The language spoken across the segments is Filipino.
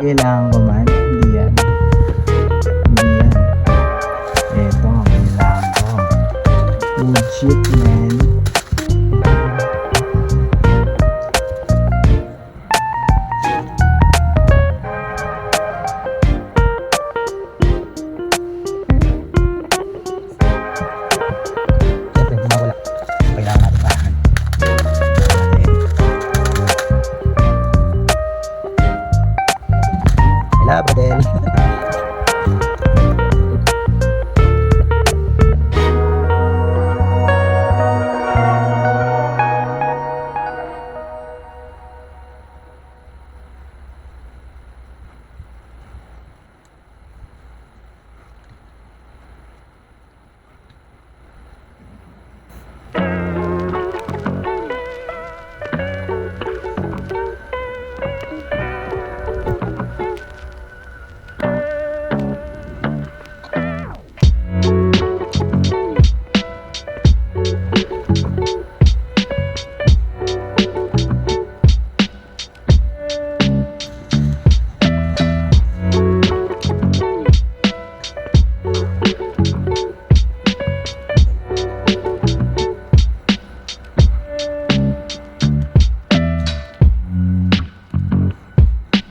kailangan ko man. Hindi yan. Hindi yan. Ito ang kailangan ko. Wood chip, man. Siyempre, mawala. Kailangan natin parahan. Wala ba din?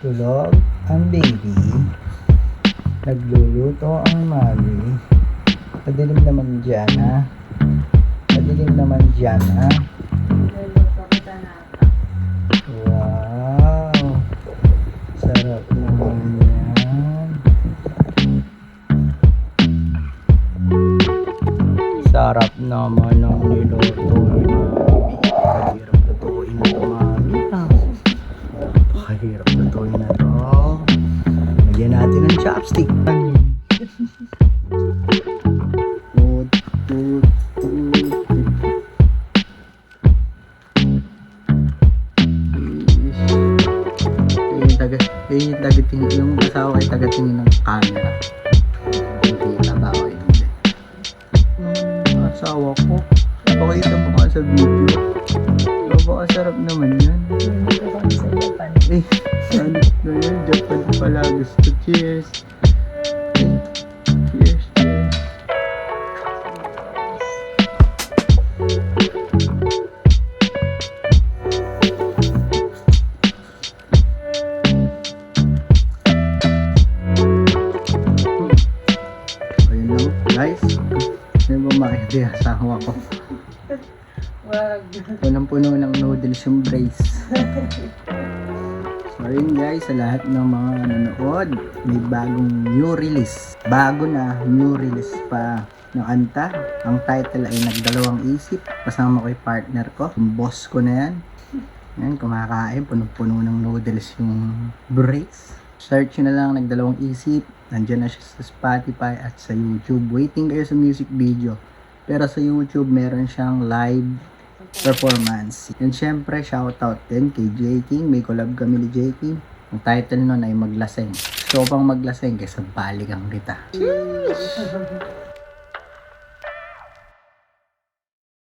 Tulog ang baby. Nagluluto ang mami. Padilim naman dyan, ha? Padilim naman dyan, ha? Luluto kita na. Wow! Sarap naman yan. Sarap naman ang niluto ni mami. Kahirap lutuin ito, mami. Napakahirap lutuin na to. Lagyan natin ng chopstick. Tut, tut, tut. Yung tagatingin, yung asawa ay tagatingin ng camera. Hindi tatawa yun. Asawa ko, pakita mo ka sa video. Napakasarap naman yan. Luluto kami sa Japan. Eh, ano na yan? Japan pala gusto. Cheers! Cheers, cheers! Ayun lang, guys. Ano ba makikita yung asawa ko? Wag. Punong-puno ng noodles yung brace. So ayun guys, sa lahat ng mga nanonood, may bagong new release. Bago na, new release pa ng kanta. Ang title ay Nagdalawang Isip. Kasama ko yung partner ko. Yung boss ko na yan. Yan, kumakain. Punong-puno ng noodles yung brace. Search nyo na lang Nagdalawang Isip. Nandiyan na siya sa Spotify at sa YouTube. Waiting kayo sa music video. Pero sa YouTube, meron siyang live performance. And syempre, shoutout din kay J King. May collab kami ni J King. Ang title nun ay Maglaseng. Gusto ko pang maglaseng kaysa balikan kita.